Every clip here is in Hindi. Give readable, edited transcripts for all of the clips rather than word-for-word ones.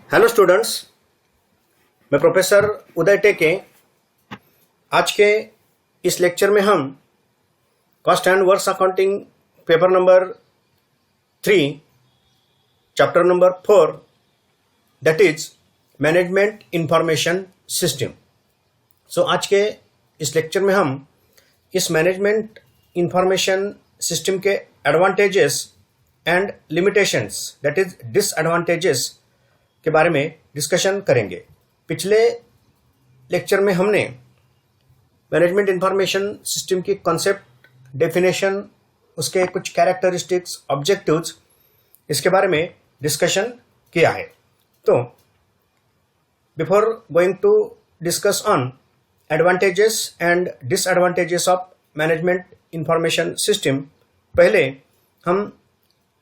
हेलो स्टूडेंट्स, मैं प्रोफेसर उदय टेके। आज के इस लेक्चर में हम cost and works accounting paper number 3 chapter number 4 that is management information system. आज के इस लेक्चर में हम इस मैनेजमेंट इंफॉर्मेशन सिस्टम के advantages and limitations that is disadvantages के बारे में डिस्कशन करेंगे। पिछले लेक्चर में हमने मैनेजमेंट इंफॉर्मेशन सिस्टम की कॉन्सेप्ट, डेफिनेशन, उसके कुछ कैरेक्टरिस्टिक्स, ऑब्जेक्टिव्स, इसके बारे में डिस्कशन किया है। तो before going to discuss on advantages and disadvantages of management information system, पहले हम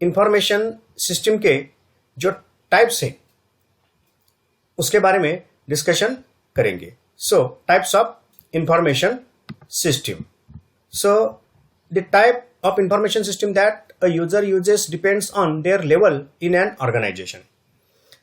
इंफॉर्मेशन सिस्टम के जो टाइप्स है उसके बारे में डिस्कशन करेंगे। Types of information system. The type of information system that a user uses depends on their level in an organization.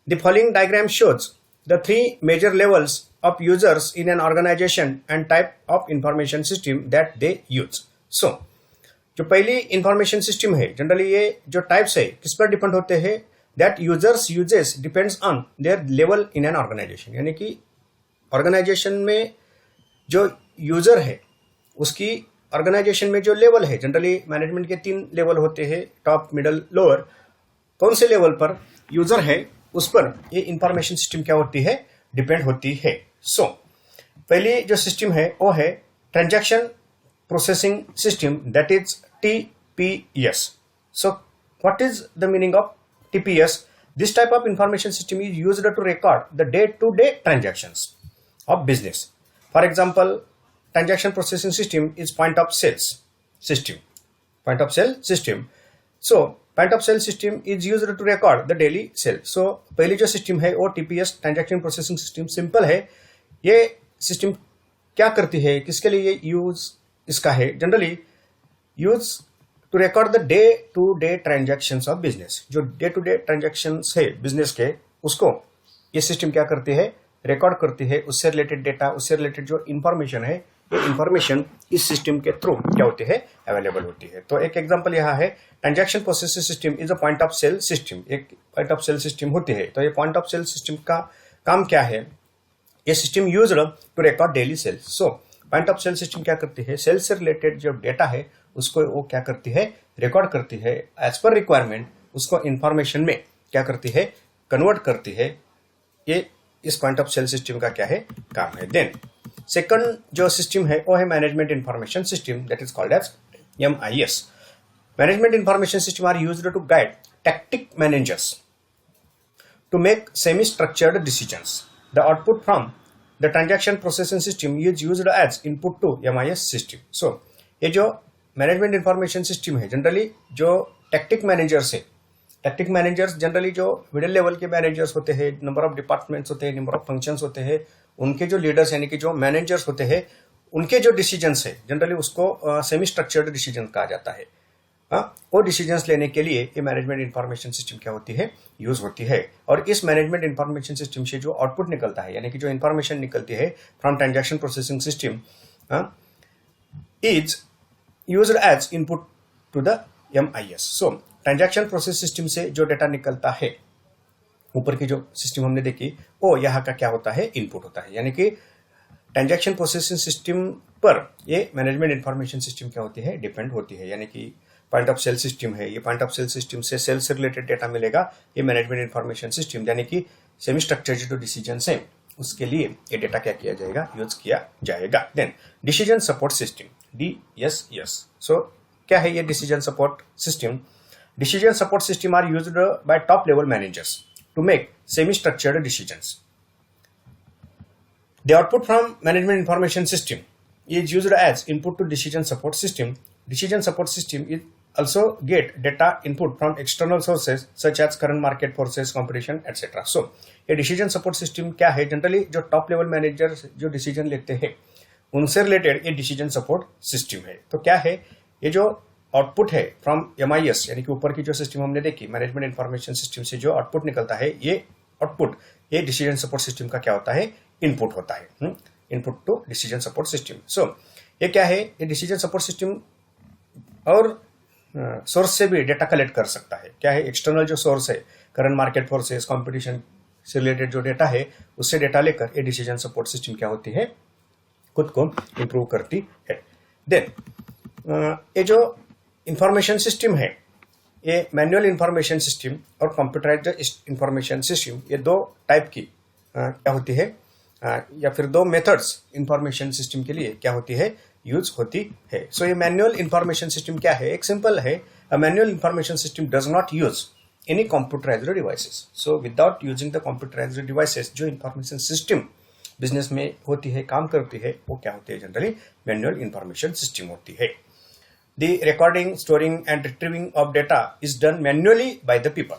The following diagram shows the 3 major levels of users in an organization and type of information system that they use. जो पहली इंफॉर्मेशन सिस्टम है, जनरली ये जो टाइप्स है किस पर डिपेंड होते हैं? that users uses depends on their level in an organization। यानी कि ऑर्गेनाइजेशन में जो यूजर है उसकी ऑर्गेनाइजेशन में जो लेवल है, जनरली मैनेजमेंट के 3 लेवल होते हैं, टॉप, मिडल, लोअर। कौन से लेवल पर यूजर है उस पर ये इंफॉर्मेशन सिस्टम क्या होती है, डिपेंड होती है। पहली जो सिस्टम है वो है transaction processing system that is TPS। What is the meaning of TPS? This type of information system is used to record the day-to-day transactions of business. For example, transaction processing system is point of sales system. Point of sale system. Point of sale system is used to record the daily sale. पहली जो सिस्टम है वो TPS transaction processing system simple है। ये सिस्टम क्या करती है, किसके लिए यूज इसका है? Generally use to record the day to day transactions of business. जो डे टू डे ट्रांजैक्शंस है बिजनेस के, उसको ये सिस्टम क्या करती है, रिकॉर्ड करती है। उससे रिलेटेड डेटा, उससे रिलेटेड जो इंफॉर्मेशन है, ये इंफॉर्मेशन इस सिस्टम के थ्रू क्या होती है, अवेलेबल होती है। तो एक एग्जांपल यहाँ है, transaction processing system is a point of sale system. एक पॉइंट ऑफ सेल सिस्टम होती है। तो ये पॉइंट ऑफ सेल सिस्टम का काम क्या है? ये system used to record daily sales. Point of sale system क्या करती है, सेल से रिलेटेड जो डेटा है उसको वो क्या करती है, रिकॉर्ड करती है। एज पर रिक्वायरमेंट उसको इंफॉर्मेशन में क्या करती है, कन्वर्ट करती है। ये इस पॉइंट ऑफ सेल सिस्टम का क्या है, काम है। देन सेकंड जो सिस्टम है वो है management information system that is called as MIS। Management information system are used to guide tactic managers to make semi structured decisions. The output from the transaction processing system is used as input to MIS system. ये जो मैनेजमेंट इंफॉर्मेशन सिस्टम है, जनरली जो टैक्टिक मैनेजर्स है, टैक्टिक मैनेजर्स जनरली जो मिडिल लेवल के मैनेजर्स होते हैं, नंबर ऑफ डिपार्टमेंट्स होते हैं, नंबर ऑफ फंक्शंस होते हैं, उनके जो लीडर्स यानी कि जो मैनेजर्स होते हैं, उनके जो डिसीजंस है, जनरली उसको सेमी स्ट्रक्चर्ड डिसीजन कहा जाता है। वो डिसीजंस लेने के लिए ये मैनेजमेंट इंफॉर्मेशन सिस्टम क्या होती है, यूज होती है। और इस मैनेजमेंट इंफॉर्मेशन सिस्टम से जो आउटपुट निकलता है, यानी कि जो इंफॉर्मेशन निकलती है from transaction processing system is used as input to the MIS। Transaction process system से जो डेटा निकलता है, ऊपर की जो सिस्टम हमने देखी, वो यहाँ का क्या होता है, इनपुट होता है। यानी कि ट्रांजैक्शन प्रोसेसिंग सिस्टम पर ये मैनेजमेंट इंफॉर्मेशन सिस्टम क्या होती है, डिपेंड होती है। यानी कि पॉइंट ऑफ सेल सिस्टम है, ये पॉइंट ऑफ सेल सिस्टम से सेल से रिलेटेड डेटा मिलेगा। ये मैनेजमेंट इंफॉर्मेशन सिस्टम यानी कि सेमी स्ट्रक्चर्ड जो डिसीजन है उसके लिए ये डेटा क्या किया जाएगा, यूज किया जाएगा। Then decision support system DSS। क्या है ये decision support system? Decision support system are used by top level managers to make semi structured decisions. The output from management information system is used as input to decision support system. Decision support system is also get data input from external sources such as current market forces, competition, etc. ये डिसीजन सपोर्ट सिस्टम क्या है? जनरली जो टॉप लेवल मैनेजर जो डिसीजन लेते हैं उनसे रिलेटेड ये डिसीजन सपोर्ट सिस्टम है। तो क्या है, ये जो आउटपुट है फ्रॉम MIS यानी कि ऊपर की जो सिस्टम हमने देखी, मैनेजमेंट इंफॉर्मेशन सिस्टम से जो आउटपुट निकलता है, ये आउटपुट, ये डिसीजन सपोर्ट सिस्टम का क्या होता है, इनपुट होता है, input to decision support system. So ये क्या है, ये डिसीजन सपोर्ट सिस्टम और सोर्स से भी डेटा कलेक्ट कर सकता है। क्या है, एक्सटर्नल जो सोर्स है, करंट मार्केट फोर्सेस, कंपटीशन से रिलेटेड जो डेटा है, उससे डेटा लेकर ये डिसीजन सपोर्ट सिस्टम क्या होती है, खुद को इंप्रूव करती है। देन ये जो इंफॉर्मेशन सिस्टम है, ये मैनुअल इंफॉर्मेशन सिस्टम और कंप्यूटराइज्ड इंफॉर्मेशन सिस्टम, ये दो टाइप की क्या होती है, या फिर दो मेथड्स इंफॉर्मेशन सिस्टम के लिए क्या होती है, यूज होती है। सो ये मैनुअल इंफॉर्मेशन सिस्टम क्या है, एक सिंपल है, a manual information system does not use any computerised devices. So without using the computerised devices, जो इंफॉर्मेशन सिस्टम बिजनेस में होती है, काम करती है, वो क्या होती है, जनरली मैनुअल इंफॉर्मेशन सिस्टम होती है। The recording, storing and retrieving of data is done manually by the people.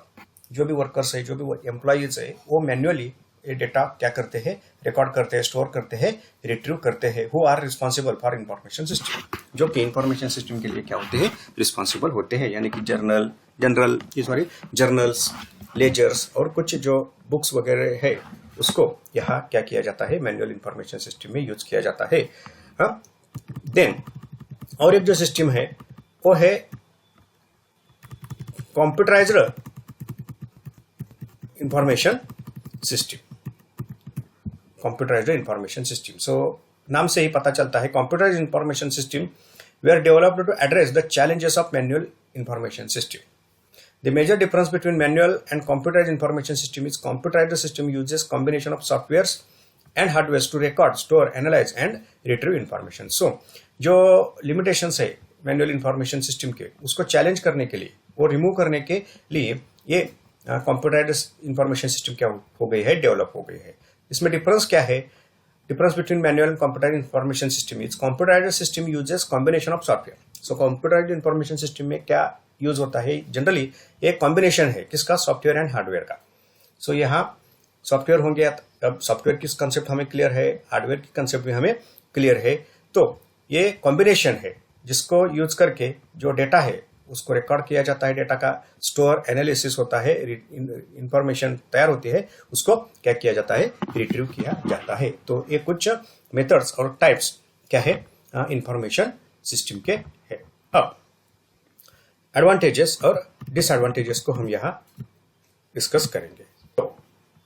जो भी वर्कर्स है, जो भी एम्प्लॉइज है, वो मैन्युअली ये डेटा क्या करते हैं, रिकॉर्ड करते हैं, स्टोर करते हैं, रिट्रीव करते हैं। Who are responsible for information system, जो कि इंफॉर्मेशन सिस्टम के लिए क्या होते हैं, रिस्पॉन्सिबल होते हैं, यानी कि जर्नल्स, लेजर्स और कुछ जो बुक्स वगैरह है, उसको यहाँ क्या किया जाता है, मैनुअल इंफॉर्मेशन सिस्टम में यूज किया जाता है। देन और एक जो सिस्टम है वो है computerised information system. Computerised information system, so नाम से ही पता चलता है, computerised information system were developed to address the challenges of manual information system. The major difference between manual and computerized information system is computerized system uses combination of softwares and hardware to record, store, analyze and retrieve information. So जो limitations है मैनुअल इंफॉर्मेशन सिस्टम के, उसको चैलेंज करने के लिए, वो रिमूव करने के लिए ये कंप्यूटराइज्ड इंफॉर्मेशन सिस्टम क्या हो गई है, डेवलप हो गई है। इसमें डिफरेंस क्या है, difference between manual and computerised information system is computerised system uses combination of software. So computerised information system में क्या यूज होता है, जनरली एक कॉम्बिनेशन है किसका, सॉफ्टवेयर एंड हार्डवेयर का। सो यहाँ सॉफ्टवेयर होंगे, अब सॉफ्टवेयर की कंसेप्ट हमें क्लियर है, हार्डवेयर की कंसेप्ट भी हमें क्लियर है। तो ये कॉम्बिनेशन है जिसको यूज करके जो डेटा है उसको रिकॉर्ड किया जाता है, डेटा का स्टोर, एनालिसिस होता है, इंफॉर्मेशन तैयार होती है, उसको क्या किया जाता है, रिट्रीव किया जाता है। तो ये कुछ मेथड्स और टाइप्स क्या है, इंफॉर्मेशन सिस्टम के है। अब एडवांटेजेस और डिसएडवांटेजेस को हम यहाँ डिस्कस करेंगे। तो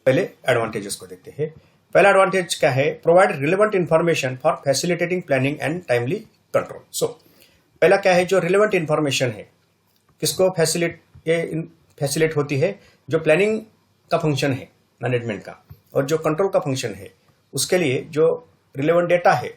पहले एडवांटेजेस को देखते हैं। पहला एडवांटेज क्या है, provide relevant information for facilitating planning and timely control. So पहला क्या है, जो रिलेवेंट इंफॉर्मेशन है किसको फैसिलिटेट होती है, जो प्लानिंग का फंक्शन है मैनेजमेंट का, और जो कंट्रोल का फंक्शन है, उसके लिए जो रिलेवेंट डेटा है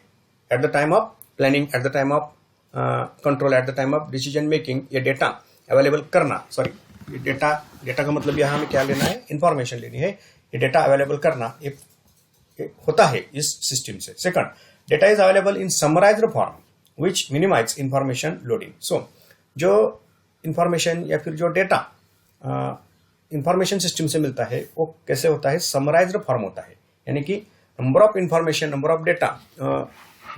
at the time of planning, at the time of control, at the time of decision making, ये डेटा अवेलेबल करना, सॉरी डेटा का मतलब यहाँ हमें क्या लेना है, इंफॉर्मेशन लेनी है, ये डेटा अवेलेबल करना एक होता है इस सिस्टम से। Second, data is available in summarised form which minimise information loading. So जो इंफॉर्मेशन या फिर जो डेटा इंफॉर्मेशन सिस्टम से मिलता है वो कैसे होता है, समराइज्ड फॉर्म होता है, यानी कि number of information, number of data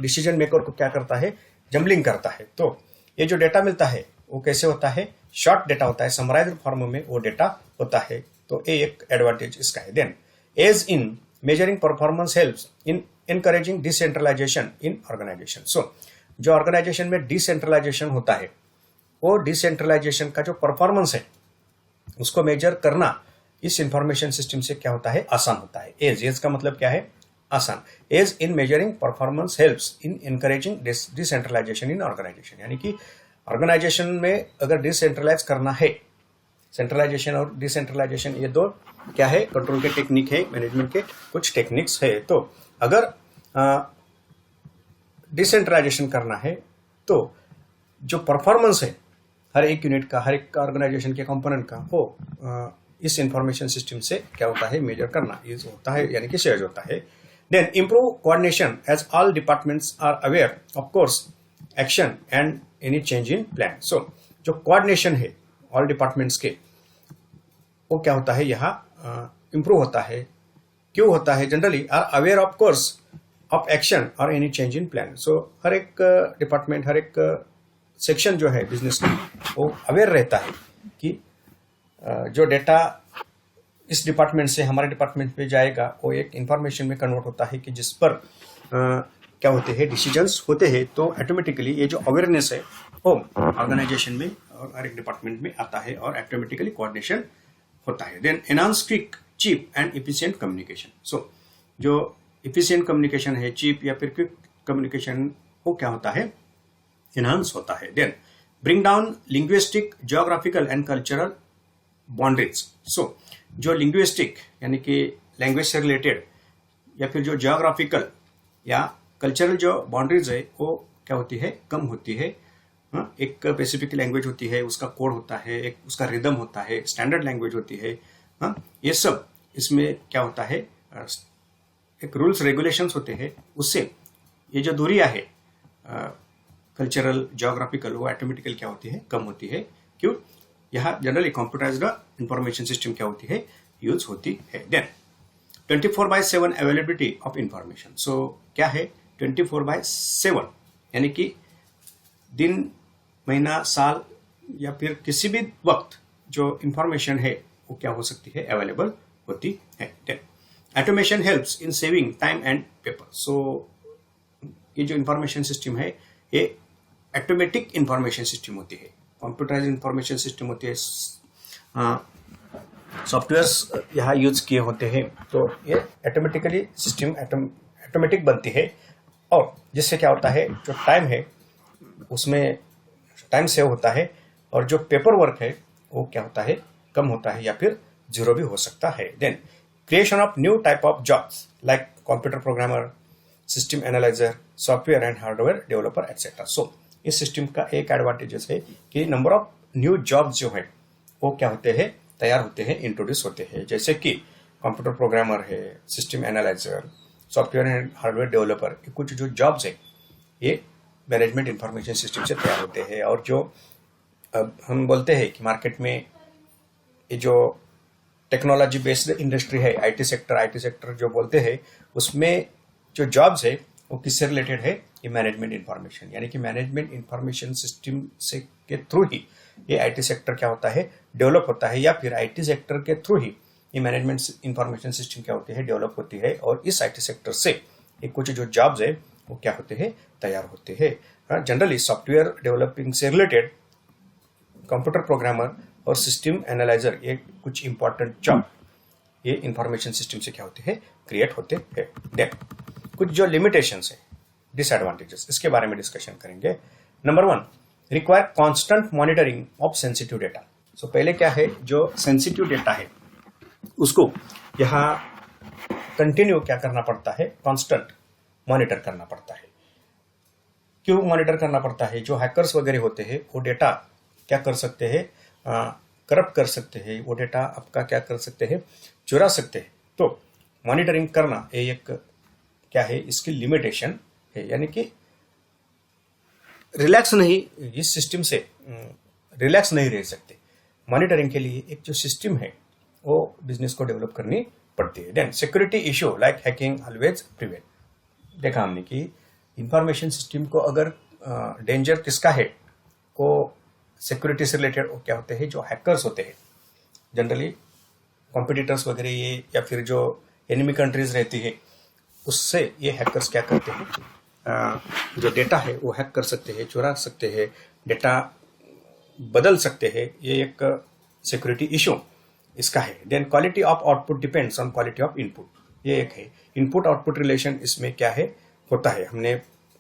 decision maker को क्या करता है, जम्बलिंग करता है। तो ये जो डेटा मिलता है वो कैसे होता है, शॉर्ट डेटा होता है, समराइज्ड फॉर्म में वो डेटा होता है। तो ये एक एडवांटेज इसका है। Then as in measuring performance helps in encouraging decentralisation in organisation. So जो ऑर्गेनाइजेशन में डिसेंट्रलाइजेशन होता है, वो डिसेंट्रलाइजेशन का जो परफॉर्मेंस है उसको मेजर करना इस इंफॉर्मेशन सिस्टम से क्या होता है, आसान होता है। एज का मतलब क्या है, आसान। As in measuring performance helps in encouraging decentralisation in organization, यानी कि ऑर्गेनाइजेशन में अगर डिसेंट्रलाइज करना है, सेंट्रलाइजेशन और डिसेंट्रलाइजेशन ये दो क्या है, कंट्रोल के टेक्निक है, मैनेजमेंट के कुछ टेक्निक्स है। तो अगर डिसेंट्रलाइजेशन करना है तो जो परफॉर्मेंस है हर एक यूनिट का, हर एक ऑर्गेनाइजेशन के कंपोनेंट का, वो इस इंफॉर्मेशन सिस्टम से क्या होता है, मेजर करना यूज होता है, यानी कि शेयर होता है। Then improve coordination as all departments are aware of course action and any change in plan. So जो कोऑर्डिनेशन है ऑल डिपार्टमेंट्स के, वो क्या होता है, यहाँ इंप्रूव होता है। क्यों होता है, generally are aware of course of action और any change in plan. So हर एक डिपार्टमेंट, हर एक सेक्शन जो है बिजनेस का, वो अवेयर रहता है कि जो डेटा इस डिपार्टमेंट से हमारे डिपार्टमेंट पे जाएगा, वो एक इंफॉर्मेशन में कन्वर्ट होता है कि जिस पर क्या होते हैं, डिसीजंस होते हैं। तो ऑटोमेटिकली ये जो अवेयरनेस है वो ऑर्गेनाइजेशन में और हर एक डिपार्टमेंट में आता है और ऑटोमेटिकली कोऑर्डिनेशन होता है। Then enhance quick, cheap and efficient communication. So जो इफिशिएंट कम्युनिकेशन है, चीप या फिर क्विक कम्युनिकेशन, वो क्या होता है, एनहांस होता है। Then bring down linguistic, geographical and cultural boundaries. So जो लिंग्विस्टिक यानी कि लैंग्वेज से रिलेटेड या फिर जो ज्योग्राफिकल या कल्चरल जो बाउंड्रीज है वो क्या होती है, कम होती है। एक स्पेसिफिक लैंग्वेज होती है, उसका कोड होता है, एक उसका रिदम होता है, स्टैंडर्ड लैंग्वेज होती है। ये सब इसमें क्या होता है, एक रूल्स रेगुलेशंस होते हैं। उससे ये जो दूरियां है कल्चरल ज्योग्राफिकल, वो ऑटोमेटिकली क्या होती है, कम होती है। क्यों? यहाँ जनरली कंप्यूटराइज्ड इंफॉर्मेशन सिस्टम क्या होती है, यूज होती है। Then 24/7 availability of information. So क्या है 24/7, यानी कि दिन, महीना, साल या फिर किसी भी वक्त जो इंफॉर्मेशन है वो क्या हो सकती है, अवेलेबल होती है। Then automation helps in saving time and paper. So ये जो इंफॉर्मेशन सिस्टम है ये ऑटोमेटिक इंफॉर्मेशन सिस्टम होती है, कंप्यूटराइज्ड इंफॉर्मेशन सिस्टम होती है। सॉफ्टवेयर्स यहाँ यूज किए होते हैं, तो ये ऑटोमेटिकली सिस्टम ऑटोमेटिक बनती है। और जिससे क्या होता है, जो टाइम है उसमें टाइम सेव होता है और जो पेपर वर्क है वो क्या होता है, कम होता है या फिर जीरो भी हो सकता है। Then creation of new type of jobs like computer programmer, system analyser, software and hardware developer etcetera. So इस सिस्टम का एक एडवांटेजेस है कि नंबर ऑफ न्यू जॉब्स जो है वो क्या होते हैं, तैयार होते हैं, इंट्रोड्यूस होते हैं। जैसे कि कंप्यूटर प्रोग्रामर है, system analyser, software and hardware developer, कुछ जो जॉब्स है ये मैनेजमेंट इंफॉर्मेशन सिस्टम से तैयार होते हैं। और जो अब हम बोलते हैं कि मार्केट में ये जो टेक्नोलॉजी बेस्ड इंडस्ट्री है, आईटी सेक्टर जो बोलते हैं, उसमें जो जॉब्स है वो किससे रिलेटेड है, ये मैनेजमेंट इंफॉर्मेशन, यानी कि मैनेजमेंट इंफॉर्मेशन सिस्टम से के थ्रू ही ये आईटी सेक्टर क्या होता है, डेवलप होता है, या फिर आईटी सेक्टर के थ्रू ही ये मैनेजमेंट इंफॉर्मेशन सिस्टम क्या होती है, डेवलप होती है। और इस आईटी सेक्टर से ये कुछ जो जॉब्स है वो क्या होते हैं, तैयार होते हैं। जनरली सॉफ्टवेयर डेवलपिंग से रिलेटेड कंप्यूटर प्रोग्रामर और सिस्टम एनालाइजर, ये कुछ इंपॉर्टेंट जॉब ये इंफॉर्मेशन सिस्टम से क्या होते हैं, क्रिएट होते हैं। देन कुछ जो लिमिटेशंस है, डिसएडवांटेजेस, इसके बारे में डिस्कशन करेंगे। Number 1, require constant monitoring of sensitive data. So पहले क्या है, जो सेंसिटिव डेटा है उसको यहाँ कंटिन्यू क्या करना पड़ता है, कांस्टेंट मॉनिटर करना पड़ता है। क्यों मॉनिटर करना पड़ता है? जो हैकर्स वगैरह होते हैं वो डेटा क्या कर सकते हैं, करप्ट कर सकते हैं, वो डेटा आपका क्या कर सकते हैं, चुरा सकते हैं। तो मॉनिटरिंग करना ये एक क्या है, इसकी लिमिटेशन है, यानी कि रिलैक्स नहीं, इस सिस्टम से रिलैक्स नहीं रह सकते। मॉनिटरिंग के लिए एक जो सिस्टम है वो बिजनेस को डेवलप करनी पड़ती है। Then security issue like hacking always prevail. देखा हमने कि इंफॉर्मेशन सिस्टम को अगर डेंजर किसका है, वो सिक्योरिटी से रिलेटेड वो क्या होते हैं, जो हैकर्स होते हैं, जनरली कॉम्पिटिटर्स वगैरह ये, या फिर जो एनिमी कंट्रीज रहती है उससे ये हैकर्स क्या करते हैं, जो डेटा है वो हैक कर सकते हैं, चुरा सकते हैं, डेटा बदल सकते हैं। ये एक सिक्योरिटी इशू इसका है। Then quality of output depends on quality of input, ये एक है। इनपुट आउटपुट रिलेशन इसमें क्या है, होता है। हमने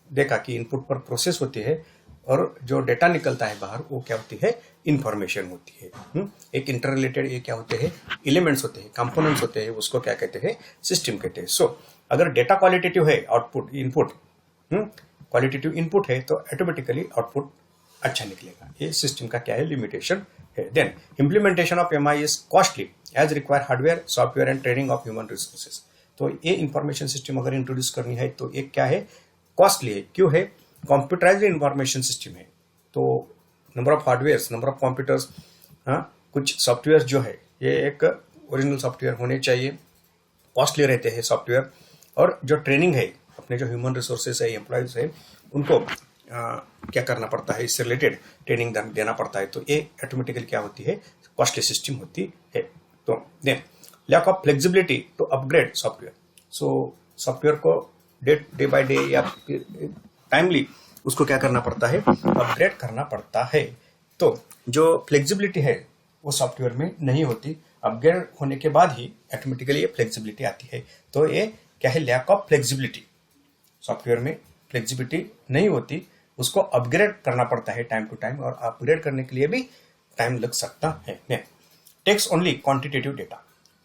देखा कि इनपुट पर प्रोसेस होती है और जो डेटा निकलता है बाहर वो क्या होती है, इंफॉर्मेशन होती है। एक इंटर रिलेटेड ये क्या होते हैं, एलिमेंट्स होते हैं, कंपोनेंट्स होते हैं, उसको क्या कहते हैं, सिस्टम कहते हैं। सो अगर डेटा क्वालिटेटिव है, आउटपुट इनपुट क्वालिटेटिव इनपुट है, तो ऑटोमेटिकली आउटपुट अच्छा निकलेगा। ये सिस्टम का क्या है, लिमिटेशन है। Then implementation of MI is costly as require hardware, software and training of human resources. तो ये इंफॉर्मेशन सिस्टम अगर इंट्रोड्यूस करनी है तो एक क्या है, कॉस्टली है। क्यों है, कंप्यूटराइज्ड इंफॉर्मेशन सिस्टम है, तो number of hardware, number of computers, कुछ सॉफ्टवेयर जो है ये एक ओरिजिनल सॉफ्टवेयर होने चाहिए, कॉस्टली रहते हैं सॉफ्टवेयर। और जो ट्रेनिंग है, अपने जो ह्यूमन रिसोर्सेज है, एम्प्लॉयज है, उनको क्या करना पड़ता है, इससे रिलेटेड ट्रेनिंग देना पड़ता है। तो ये ऑटोमेटिकली क्या होती है, कॉस्टली सिस्टम होती है। तो then lack of flexibility to upgrade software. So software को डे बाय डे या टाइमली उसको क्या करना पड़ता है, अपग्रेड करना पड़ता है। तो जो फ्लेक्सिबिलिटी है वो सॉफ्टवेयर में नहीं होती, अपग्रेड होने के बाद ही ऑटोमेटिकली ये फ्लेक्सिबिलिटी आती है। तो ये क्या है, लैक ऑफ फ्लेक्सिबिलिटी। सॉफ्टवेयर में फ्लेक्सिबिलिटी नहीं होती, उसको अपग्रेड करना पड़ता है टाइम टू टाइम, और अपग्रेड करने के लिए भी टाइम लग सकता है। Takes only quantitative data.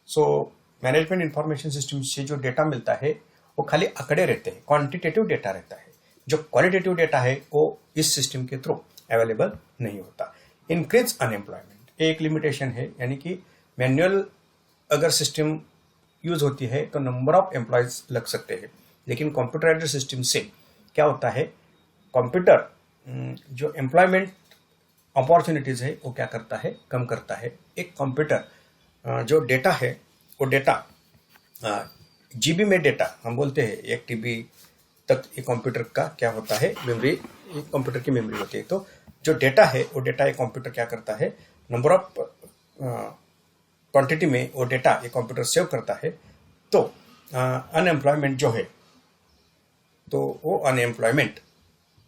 So management information system से जो डेटा मिलता है वो खाली आंकड़े रहते हैं, क्वांटिटेटिव डेटा रहता है। जो क्वालिटेटिव डेटा है वो इस सिस्टम के थ्रू अवेलेबल नहीं होता। इंक्रीज अनएम्प्लॉयमेंट एक लिमिटेशन है, यानी कि मैनुअल अगर सिस्टम यूज होती है तो नंबर ऑफ एम्प्लॉयज लग सकते हैं, लेकिन कंप्यूटराइज्ड सिस्टम से क्या होता है, कंप्यूटर जो एम्प्लॉयमेंट अपॉर्चुनिटीज है वो क्या करता है, कम करता है। एक कंप्यूटर जो डेटा है वो डेटा जीबी में डेटा हम बोलते हैं, 1 टीबी तक एक कंप्यूटर का क्या होता है, मेमोरी, कंप्यूटर की मेमोरी होती है। तो जो डेटा है वो डेटा एक कंप्यूटर क्या करता है, नंबर ऑफ क्वांटिटी में वो डेटा एक कंप्यूटर सेव करता है। तो अनएम्प्लॉयमेंट जो है, तो वो अनएम्प्लॉयमेंट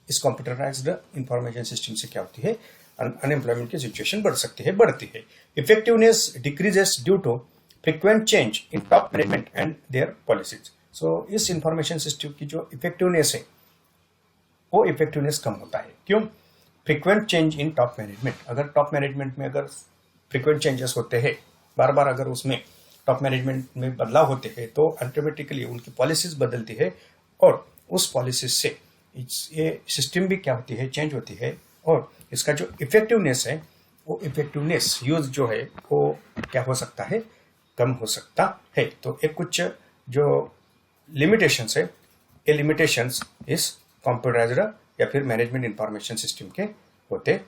इस कंप्यूटराइज्ड इंफॉर्मेशन सिस्टम से क्या होती है, अनएम्प्लॉयमेंट की सिचुएशन बढ़ सकती है, बढ़ती है। Effectiveness decreases due to frequent change in top management and their policies. So इस इंफॉर्मेशन सिस्टम की जो इफेक्टिवनेस है वो इफेक्टिवनेस कम होता है। क्यों? Frequent change in top management. अगर टॉप मैनेजमेंट में अगर फ्रीक्वेंट चेंजेस होते हैं, बार बार अगर उसमें टॉप मैनेजमेंट में बदलाव होते हैं, तो ऑटोमेटिकली उनकी पॉलिसीज बदलती है, और उस पॉलिसीज से ये सिस्टम भी क्या होती है, चेंज होती है, और इसका जो इफेक्टिवनेस है वो इफेक्टिवनेस यूज जो है वो क्या हो सकता है, कम हो सकता है। तो एक कुछ जो लिमिटेशंस है, ये लिमिटेशंस इस कंप्यूटराइज्ड या फिर मैनेजमेंट इंफॉर्मेशन सिस्टम के होते